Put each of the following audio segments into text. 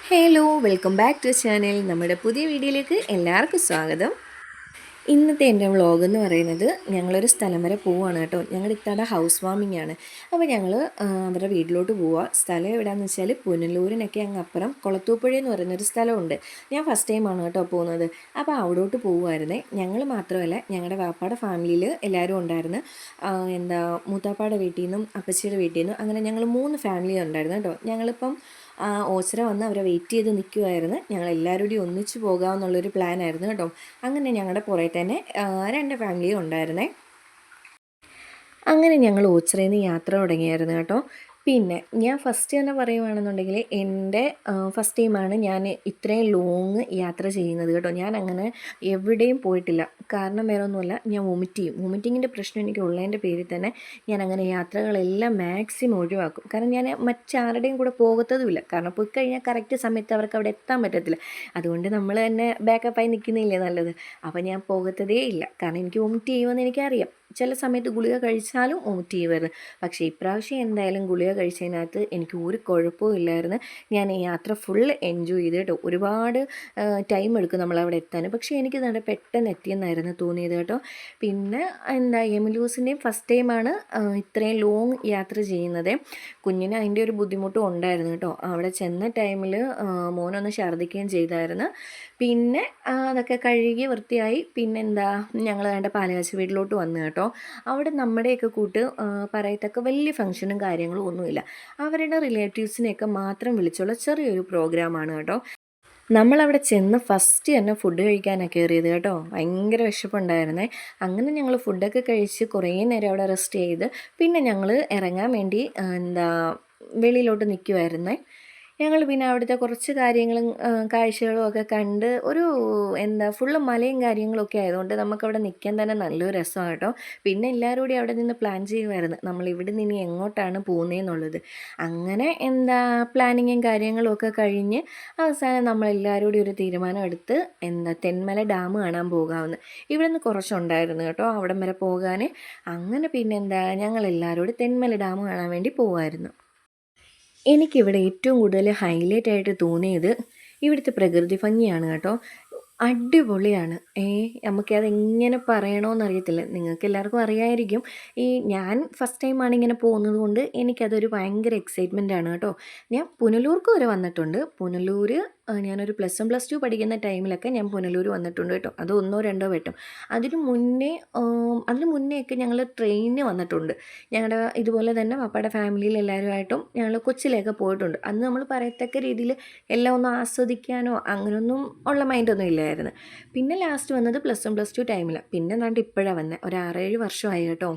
Hello welcome back to channel. നമ്മുടെ പുതിയ വീഡിയോയിലേക്ക് എല്ലാവർക്കും സ്വാഗതം. ഇന്നത്തെ എൻ്റെ വ്ളോഗ് എന്ന് പറയുന്നത് ഞങ്ങളൊരു സ്ഥലം വരെ പോവുകയാണ് കേട്ടോ. ഞങ്ങളുടെ ഇത്താടെ ഹൗസ് വാമിംഗ് ആണ്. അപ്പോൾ ഞങ്ങൾ അവരുടെ വീട്ടിലോട്ട് പോവുക. സ്ഥലം എവിടെയാണെന്ന് വെച്ചാൽ പുനലൂരിനൊക്കെ അങ്ങ് അപ്പുറം കൊളത്തൂപ്പുഴ എന്ന് പറയുന്നൊരു സ്ഥലമുണ്ട്. ഞാൻ ഫസ്റ്റ് ടൈമാണ് കേട്ടോ പോകുന്നത്. അപ്പോൾ അവിടോട്ട് പോവുമായിരുന്നേ. ഞങ്ങൾ മാത്രമല്ല, ഞങ്ങളുടെ വാപ്പാടെ ഫാമിലിയിൽ എല്ലാവരും ഉണ്ടായിരുന്നു. എന്താ മൂത്താപ്പാടെ വീട്ടിൽ നിന്നും അപ്പച്ചിയുടെ വീട്ടിൽ നിന്നും അങ്ങനെ ഞങ്ങൾ 3 ഫാമിലി ഉണ്ടായിരുന്നു കേട്ടോ. ഞങ്ങളിപ്പം ഓച്ചിറ വന്ന് അവരെ വെയിറ്റ് ചെയ്ത് നിൽക്കുമായിരുന്നു. ഞങ്ങൾ എല്ലാവരും കൂടി ഒന്നിച്ച് പോകാമെന്നുള്ളൊരു പ്ലാനായിരുന്നു കേട്ടോ. അങ്ങനെ ഞങ്ങളുടെ പുറകെ തന്നെ 2 ഫാമിലിയും ഉണ്ടായിരുന്നേ. അങ്ങനെ ഞങ്ങൾ ഓച്ചിറയിൽ നിന്ന് യാത്ര തുടങ്ങിയായിരുന്നു കേട്ടോ. പിന്നെ ഞാൻ ഫസ്റ്റ് തന്നെ പറയുകയാണെന്നുണ്ടെങ്കിൽ എൻ്റെ ഫസ്റ്റ് ടൈമാണ് ഞാൻ ഇത്രയും ലോങ് യാത്ര ചെയ്യുന്നത് കേട്ടോ. ഞാൻ അങ്ങനെ എവിടെയും പോയിട്ടില്ല. കാരണം വേറെ ഒന്നുമല്ല, ഞാൻ വൊമിറ്റ് ചെയ്യും. വൊമിറ്റിങ്ങിൻ്റെ പ്രശ്നം എനിക്ക് ഉള്ളതിൻ്റെ പേരിൽ തന്നെ ഞാൻ അങ്ങനെ യാത്രകളെല്ലാം മാക്സിമം ഒഴിവാക്കും. കാരണം ഞാൻ മറ്റാരുടെയും കൂടെ പോകത്തതുമില്ല. കാരണം പോയി കഴിഞ്ഞാൽ കറക്റ്റ് സമയത്ത് അവർക്ക് അവിടെ എത്താൻ പറ്റത്തില്ല. അതുകൊണ്ട് നമ്മൾ തന്നെ ബാക്കപ്പായി നിൽക്കുന്നില്ലേ നല്ലത്. അപ്പോൾ ഞാൻ പോകത്തതേ ഇല്ല. കാരണം എനിക്ക് വൊമിറ്റ് ചെയ്യുമെന്ന് എനിക്കറിയാം. ചില സമയത്ത് ഗുളിക കഴിച്ചാലും വൊമിറ്റ് ചെയ്യുമായിരുന്നു. പക്ഷേ ഇപ്രാവശ്യം എന്തായാലും ഗുളിക കഴിച്ചതിനകത്ത് എനിക്ക് ഒരു കുഴപ്പവും ഇല്ലായിരുന്നു. ഞാൻ ഈ യാത്ര ഫുൾ എൻജോയ് ചെയ്ത് കേട്ടോ. ഒരുപാട് ടൈം എടുക്കും നമ്മളവിടെ എത്താൻ. പക്ഷേ എനിക്ക് നല്ല പെട്ടെന്ന് എത്തിയെന്നായിരുന്നു തോന്നിയത് കേട്ടോ. പിന്നെ എന്താ എമിലൂസിൻ്റെയും ഫസ്റ്റ് ടൈമാണ് ഇത്രയും ലോങ് യാത്ര ചെയ്യുന്നത്. കുഞ്ഞിന് അതിൻ്റെ ഒരു ബുദ്ധിമുട്ടും ഉണ്ടായിരുന്നു കേട്ടോ. അവിടെ ചെന്ന ടൈമിൽ മോനൊന്ന് ഛർദ്ദിക്കുകയും ചെയ്തായിരുന്നു. പിന്നെ അതൊക്കെ കഴുകി വൃത്തിയായി. പിന്നെന്താ ഞങ്ങൾ വേണ്ട പാലുകാച്ചി വീട്ടിലോട്ട് വന്നു കേട്ടോ. അവിടെ നമ്മുടെയൊക്കെ കൂട്ട് പറയത്തക്ക വലിയ ഫംഗ്ഷനും കാര്യങ്ങളും ഒന്നുമില്ല. അവരുടെ റിലേറ്റീവ്സിനെയൊക്കെ മാത്രം വിളിച്ചുള്ള ചെറിയൊരു പ്രോഗ്രാമാണ് കേട്ടോ. നമ്മളവിടെ ചെന്ന് ഫസ്റ്റ് തന്നെ ഫുഡ് കഴിക്കാനൊക്കെ കയറിയത് കേട്ടോ. ഭയങ്കര വിശപ്പുണ്ടായിരുന്നേ. അങ്ങനെ ഞങ്ങൾ ഫുഡൊക്കെ കഴിച്ച് കുറേ നേരം അവിടെ റെസ്റ്റ് ചെയ്ത് പിന്നെ ഞങ്ങൾ ഇറങ്ങാൻ വേണ്ടി വെളിയിലോട്ട് നിൽക്കുമായിരുന്നേ. ഞങ്ങൾ പിന്നെ അവിടുത്തെ കുറച്ച് കാര്യങ്ങളും കാഴ്ചകളും ഒക്കെ കണ്ട് ഫുള്ള് മലയും കാര്യങ്ങളൊക്കെ ആയതുകൊണ്ട് നമുക്കവിടെ നിൽക്കാൻ തന്നെ നല്ലൊരു രസമാണ് കേട്ടോ. പിന്നെ എല്ലാവരും കൂടി അവിടെ നിന്ന് പ്ലാൻ ചെയ്യുമായിരുന്നു നമ്മൾ ഇവിടെ നിന്ന് ഇനി എങ്ങോട്ടാണ് പോകുന്നതെന്നുള്ളത്. അങ്ങനെ പ്ലാനിങ്ങും കാര്യങ്ങളും ഒക്കെ കഴിഞ്ഞ് അവസാനം നമ്മളെല്ലാവരും കൂടി ഒരു തീരുമാനം എടുത്ത് തെന്മല ഡാം കാണാൻ പോകാമെന്ന്. ഇവിടെ നിന്ന് കുറച്ചുണ്ടായിരുന്നു കേട്ടോ അവിടം വരെ പോകാൻ. അങ്ങനെ പിന്നെ ഞങ്ങളെല്ലാവരും കൂടി തെന്മല ഡാം കാണാൻ വേണ്ടി പോകുമായിരുന്നു. എനിക്കിവിടെ ഏറ്റവും കൂടുതൽ ഹൈലൈറ്റ് ആയിട്ട് തോന്നിയത് ഇവിടുത്തെ പ്രകൃതി ഭംഗിയാണ് കേട്ടോ. അടിപൊളിയാണ്. നമുക്കത് എങ്ങനെ പറയണമെന്നറിയത്തില്ല. നിങ്ങൾക്ക് എല്ലാവർക്കും അറിയാമായിരിക്കും. ഞാൻ ഫസ്റ്റ് ടൈമാണ് ഇങ്ങനെ പോകുന്നത് കൊണ്ട് എനിക്കതൊരു ഭയങ്കര എക്സൈറ്റ്മെൻ്റ് ആണ് കേട്ടോ. ഞാൻ പുനലൂർക്ക് വരെ വന്നിട്ടുണ്ട്. പുനലൂർ ഞാനൊരു +1 +2 പഠിക്കുന്ന ടൈമിലൊക്കെ ഞാൻ പുനലൂർ വന്നിട്ടുണ്ട് കേട്ടോ. അത് 1 2 വട്ടം. അതിന് മുന്നേയൊക്കെ ഞങ്ങൾ ട്രെയിനിന് വന്നിട്ടുണ്ട്. ഞങ്ങളുടെ ഇതുപോലെ തന്നെ പപ്പയുടെ ഫാമിലിയിൽ എല്ലാവരുമായിട്ടും ഞങ്ങൾ കൊച്ചിയിലേക്ക് പോയിട്ടുണ്ട്. അന്ന് നമ്മൾ പറയത്തക്ക രീതിയിൽ എല്ലാം ഒന്ന് ആസ്വദിക്കാനോ അങ്ങനെയൊന്നും ഉള്ള മൈൻഡൊന്നും ഇല്ലായിരുന്നു. പിന്നെ ലാസ്റ്റ് വന്നത് +1 +2 ടൈമിലാണ്. പിന്നെ എന്താണ്ട് ഇപ്പോഴാണ് വന്നത്. ഒരു 6 7 വർഷമായി കേട്ടോ.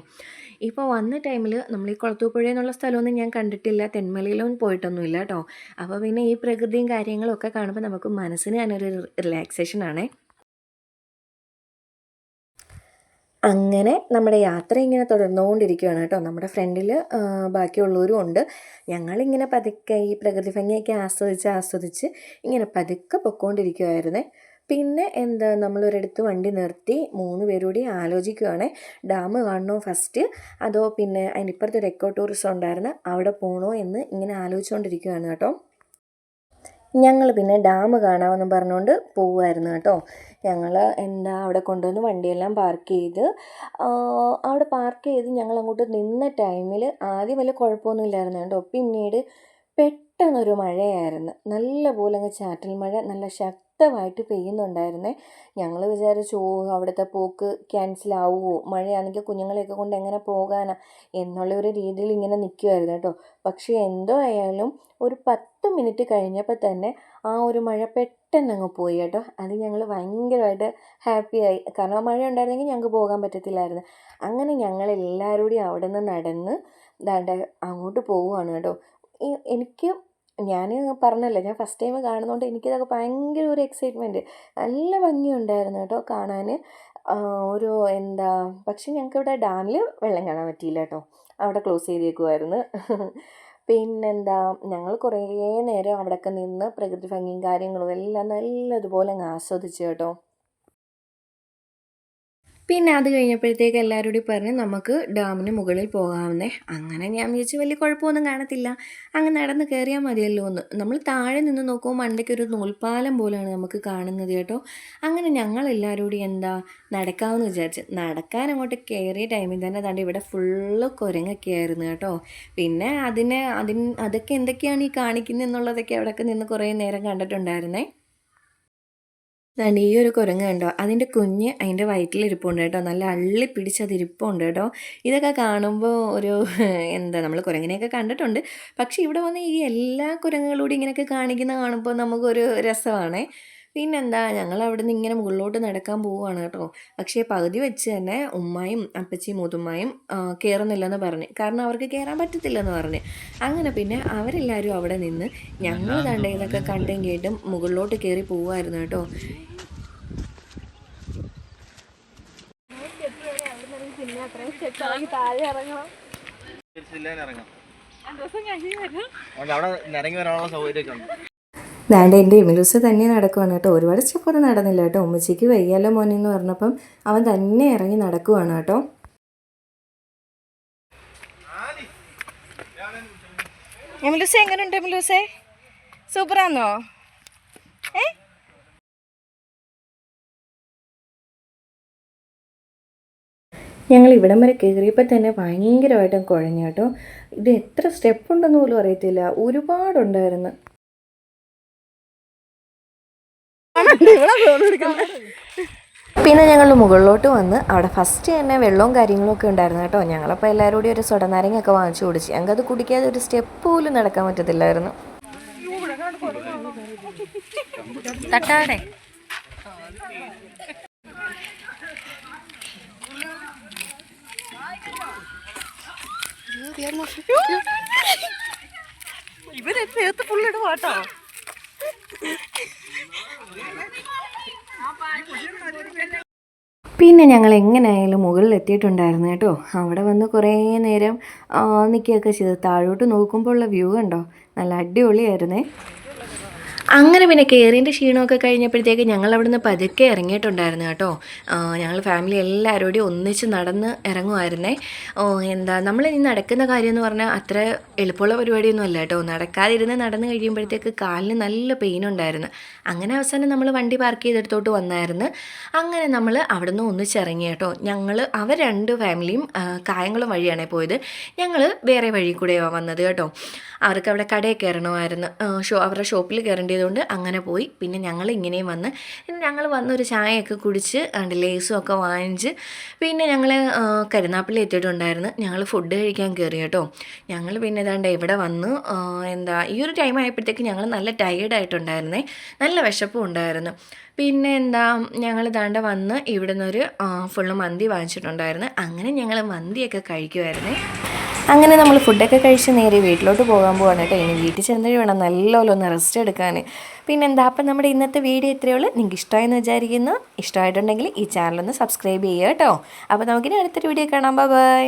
ഇപ്പോൾ വന്ന ടൈമിൽ നമ്മൾ ഈ കുളത്തൂപ്പുഴ എന്നുള്ള സ്ഥലമൊന്നും ഞാൻ കണ്ടിട്ടില്ല. തെന്മലയിലൊന്നും പോയിട്ടൊന്നുമില്ല കേട്ടോ. അപ്പോൾ പിന്നെ ഈ പ്രകൃതിയും കാര്യങ്ങളും ഒക്കെ കാണുമ്പോൾ നമുക്ക് മനസ്സിന് തന്നെ ഒരു റിലാക്സേഷനാണേ. അങ്ങനെ നമ്മുടെ യാത്ര ഇങ്ങനെ തുടർന്നുകൊണ്ടിരിക്കുകയാണ് കേട്ടോ. നമ്മുടെ ഫ്രണ്ടിൽ ബാക്കിയുള്ളവരും ഉണ്ട്. ഞങ്ങളിങ്ങനെ പതുക്കെ ഈ പ്രകൃതി ഭംഗിയൊക്കെ ആസ്വദിച്ച് ഇങ്ങനെ പതുക്കെ പൊയ്ക്കൊണ്ടിരിക്കുമായിരുന്നേ. പിന്നെ നമ്മളൊരിടത്ത് വണ്ടി നിർത്തി 3 പേരും ആലോചിക്കുകയാണേ, ഡാം കാണണോ ഫസ്റ്റ് അതോ പിന്നെ അതിനിപ്പുറത്തൊരു എക്കോ ടൂറിസം ഉണ്ടായിരുന്നു അവിടെ പോകണോ എന്ന് ഇങ്ങനെ ആലോചിച്ചുകൊണ്ടിരിക്കുകയാണ് കേട്ടോ. ഞങ്ങൾ പിന്നെ ഡാം കാണാമെന്ന് പറഞ്ഞുകൊണ്ട് പോവുമായിരുന്നു കേട്ടോ. ഞങ്ങൾ അവിടെ കൊണ്ടുവന്ന് വണ്ടിയെല്ലാം പാർക്ക് ചെയ്ത് ഞങ്ങൾ അങ്ങോട്ട് നിന്ന ടൈമിൽ ആദ്യം വലിയ കുഴപ്പമൊന്നും ഇല്ലായിരുന്നു കേട്ടോ. പിന്നീട് പെട്ടെന്നൊരു മഴയായിരുന്നു. നല്ല പോലെ അങ്ങ് ചാറ്റൽ മഴ നല്ല ശക്തമായിട്ട് പെയ്യുന്നുണ്ടായിരുന്നേ. ഞങ്ങൾ വിചാരിച്ചു അവിടുത്തെ പോക്ക് ക്യാൻസലാവുമോ, മഴയാണെങ്കിൽ കുഞ്ഞുങ്ങളെയൊക്കെ കൊണ്ട് എങ്ങനെ പോകാനാ എന്നുള്ള ഒരു രീതിയിൽ ഇങ്ങനെ നിൽക്കുമായിരുന്നു കേട്ടോ. പക്ഷേ എന്തോ ആയാലും ഒരു 10 മിനിറ്റ് കഴിഞ്ഞപ്പോൾ തന്നെ ആ ഒരു മഴ പെട്ടെന്ന് അങ്ങ് പോയി കേട്ടോ. അത് ഞങ്ങൾ ഭയങ്കരമായിട്ട് ഹാപ്പിയായി. കാരണം ആ മഴ ഉണ്ടായിരുന്നെങ്കിൽ ഞങ്ങൾക്ക് പോകാൻ പറ്റത്തില്ലായിരുന്നു. അങ്ങനെ ഞങ്ങളെല്ലാവരും കൂടി അവിടെ നിന്ന് നടന്ന് അങ്ങോട്ട് പോവുകയാണ് കേട്ടോ. ഞാൻ പറഞ്ഞല്ലോ, ഞാൻ ഫസ്റ്റ് ടൈം കാണുന്നതുകൊണ്ട് എനിക്കിതൊക്കെ ഭയങ്കര ഒരു എക്സൈറ്റ്മെൻറ്റ്. നല്ല ഭംഗിയുണ്ടായിരുന്നു കേട്ടോ കാണാൻ. ഒരു പക്ഷേ ഞങ്ങൾക്കിവിടെ ഡാമിൽ വെള്ളം കാണാൻ പറ്റിയില്ല കേട്ടോ. അവിടെ ക്ലോസ് ചെയ്തേക്കുമായിരുന്നു. ഞങ്ങൾ കുറേ നേരം അവിടെയൊക്കെ നിന്ന് പ്രകൃതി ഭംഗിയും കാര്യങ്ങളും എല്ലാം നല്ലതുപോലെ അങ്ങ് ആസ്വദിച്ചു കേട്ടോ. പിന്നെ അത് കഴിഞ്ഞപ്പോഴത്തേക്ക് എല്ലാവരും കൂടി പറഞ്ഞ് നമുക്ക് ഡാമിന് മുകളിൽ പോകാവുന്നേ. അങ്ങനെ ഞാൻ വിചാരിച്ചു വലിയ കുഴപ്പമൊന്നും കാണത്തില്ല, അങ്ങ് നടന്ന് കയറിയാൽ മതിയല്ലോ എന്ന്. നമ്മൾ താഴെ നിന്ന് നോക്കുമ്പോൾ മണ്ടയ്ക്കൊരു നൂൽപ്പാലം പോലെയാണ് നമുക്ക് കാണുന്നത് കേട്ടോ. അങ്ങനെ ഞങ്ങളെല്ലാവരും കൂടി എന്താ നടക്കാമെന്ന് വിചാരിച്ച് നടക്കാൻ അങ്ങോട്ട് കയറിയ ടൈമിൽ തന്നെ ദാണ്ട് ഇവിടെ ഫുള്ള് കുരങ്ങൊക്കെ ആയിരുന്നു കേട്ടോ. പിന്നെ അതൊക്കെ എന്തൊക്കെയാണ് ഈ കാണിക്കുന്നത് എന്നുള്ളതൊക്കെ അവിടെയൊക്കെ നിന്ന് കുറേ നേരം കണ്ടിട്ടുണ്ടായിരുന്നേ. ദാണ്ട് ഈ ഒരു കുരങ്ങ് കണ്ടോ, അതിൻ്റെ കുഞ്ഞ് അതിൻ്റെ വയറ്റിലിരിപ്പുണ്ട് കേട്ടോ. നല്ല അള്ളി പിടിച്ചത് ഇരിപ്പുണ്ട് കേട്ടോ. ഇതൊക്കെ കാണുമ്പോൾ ഒരു എന്താ, നമ്മൾ കുരങ്ങിനെയൊക്കെ കണ്ടിട്ടുണ്ട്, പക്ഷേ ഇവിടെ വന്ന് ഈ എല്ലാ കുരങ്ങുകളൂടെ ഇങ്ങനെയൊക്കെ കാണിക്കുന്ന കാണുമ്പോൾ നമുക്കൊരു രസമാണേ. പിന്നെന്താ, ഞങ്ങൾ അവിടെ നിന്ന് ഇങ്ങനെ മുകളിലോട്ട് നടക്കാൻ പോവുകയാണ് കേട്ടോ. പക്ഷേ പകുതി വെച്ച് തന്നെ ഉമ്മായും അപ്പച്ചിയും മുതുമ്മായും കയറുന്നില്ലെന്ന് പറഞ്ഞ്, കാരണം അവർക്ക് കയറാൻ പറ്റത്തില്ലെന്ന് പറഞ്ഞ്. അങ്ങനെ പിന്നെ അവരെല്ലാവരും അവിടെ നിന്ന് ഞങ്ങൾ ദാണ്ട് ഇതൊക്കെ കണ്ടും കേട്ടും മുകളിലോട്ട് കയറി പോവുമായിരുന്നു കേട്ടോ. ദാണ്ട് എൻ്റെ എമിലൂസ് തന്നെ നടക്കുവാണ് കേട്ടോ. ഒരുപാട് സ്റ്റെപ്പൊന്നും നടന്നില്ല കേട്ടോ. ഉമ്മച്ചിക്ക് വയ്യാലോ മോനെ എന്ന് പറഞ്ഞപ്പം അവൻ തന്നെ ഇറങ്ങി നടക്കുവാണ് കേട്ടോ. എമിലൂസേ, എങ്ങനെയുണ്ട് എമിലൂസേ? സൂപ്പറാന്നോ? ഞങ്ങൾ ഇവിടം വരെ കയറിയപ്പോൾ തന്നെ ഭയങ്കരമായിട്ടും കുഴഞ്ഞു കേട്ടോ. ഇത് എത്ര സ്റ്റെപ്പ് ഉണ്ടെന്ന് പോലും അറിയത്തില്ല, ഒരുപാടുണ്ടായിരുന്നു. പിന്നെ ഞങ്ങൾ മുകളിലോട്ട് വന്ന് അവിടെ ഫസ്റ്റ് തന്നെ വെള്ളവും കാര്യങ്ങളും ഒക്കെ ഉണ്ടായിരുന്നു കേട്ടോ. ഞങ്ങളപ്പോൾ എല്ലാവരും കൂടി ഒരു സൊടനാരങ്ങയൊക്കെ വാങ്ങിച്ചു കുടിച്ച്. ഞങ്ങൾക്കത് കുടിക്കാതെ ഒരു സ്റ്റെപ്പ് പോലും നടക്കാൻ പറ്റത്തില്ലായിരുന്നു. തട്ടാടെ ഇവരെടുത്ത് പുള്ളിടും കേട്ടോ. പിന്നെ ഞങ്ങൾ എങ്ങനെയായാലും മുകളിൽ എത്തിയിട്ടുണ്ടായിരുന്നു കേട്ടോ. അവിടെ വന്ന് കുറേ നേരം നിൽക്കുകയൊക്കെ ചെയ്ത് താഴോട്ട് നോക്കുമ്പോൾ ഉള്ള വ്യൂ കണ്ടോ, നല്ല അടിപൊളിയായിരുന്നേ. അങ്ങനെ പിന്നെ കയറിൻ്റെ ക്ഷീണമൊക്കെ കഴിഞ്ഞപ്പോഴത്തേക്ക് ഞങ്ങൾ അവിടുന്ന് പതുക്കെ ഇറങ്ങിയിട്ടുണ്ടായിരുന്നു കേട്ടോ. ഞങ്ങൾ ഫാമിലി എല്ലാവരും കൂടി ഒന്നിച്ച് നടന്ന് ഇറങ്ങുമായിരുന്നേ. എന്താ, നമ്മൾ ഇനി നടക്കുന്ന കാര്യം എന്ന് പറഞ്ഞാൽ അത്ര എളുപ്പമുള്ള പരിപാടിയൊന്നും അല്ല കേട്ടോ. നടക്കാതിരുന്ന് നടന്ന് കഴിയുമ്പോഴത്തേക്ക് കാലിന് നല്ല പെയിൻ ഉണ്ടായിരുന്നു. അങ്ങനെ അവസാനം നമ്മൾ വണ്ടി പാർക്ക് ചെയ്തെടുത്തോട്ട് വന്നായിരുന്നു. അങ്ങനെ നമ്മൾ അവിടുന്ന് ഒന്നിച്ചിറങ്ങി കേട്ടോ. അവർ രണ്ട് ഫാമിലിയും കായംകുളം വഴിയാണ് പോയത്. ഞങ്ങൾ വേറെ വഴി കൂടെയാണ് വന്നത് കേട്ടോ. അവർക്ക് അവിടെ കടയിൽ കയറണമായിരുന്നു, അവരുടെ ഷോപ്പിൽ കയറേണ്ടതുകൊണ്ട് അങ്ങനെ പോയി. പിന്നെ ഞങ്ങൾ ഇങ്ങനെയും ഞങ്ങൾ വന്നൊരു ചായയൊക്കെ കുടിച്ച് ലേസും ഒക്കെ വാങ്ങിച്ച് പിന്നെ ഞങ്ങൾ കരുനാപ്പള്ളി എത്തിയിട്ടുണ്ടായിരുന്നു. ഞങ്ങൾ ഫുഡ് കഴിക്കാൻ കയറി കേട്ടോ. ഞങ്ങൾ പിന്നെ ഏതാണ്ട് ഇവിടെ വന്ന് ഈ ഒരു ടൈം ആയപ്പോഴത്തേക്ക് ഞങ്ങൾ നല്ല ടയേർഡായിട്ടുണ്ടായിരുന്നേ, നല്ല വിശപ്പും ഉണ്ടായിരുന്നു. പിന്നെ ഞങ്ങൾ ഇതാണ്ട് വന്ന് ഇവിടെ നിന്നൊരു ഫുള്ള് മന്തി വാങ്ങിച്ചിട്ടുണ്ടായിരുന്നു. അങ്ങനെ ഞങ്ങൾ മന്തിയൊക്കെ കഴിക്കുമായിരുന്നേ. അങ്ങനെ നമ്മൾ ഫുഡൊക്കെ കഴിച്ച് നേരെ വീട്ടിലോട്ട് പോകാൻ പോവാണ് കേട്ടോ. ഇനി വീട്ടിൽ ചെന്നിട്ട് വേണം നല്ലോണം ഒന്ന് റെസ്റ്റ് എടുക്കാൻ. അപ്പം നമ്മുടെ ഇന്നത്തെ വീഡിയോ ഇത്രയേ ഉള്ളൂ. നിങ്ങൾക്ക് ഇഷ്ടമായെന്ന് വിചാരിക്കുന്നു. ഇഷ്ടമായിട്ടുണ്ടെങ്കിൽ ഈ ചാനലൊന്ന് സബ്സ്ക്രൈബ് ചെയ്യുക കേട്ടോ. അപ്പോൾ നമുക്കിനി അടുത്തൊരു വീഡിയോ കാണാം. ബൈ.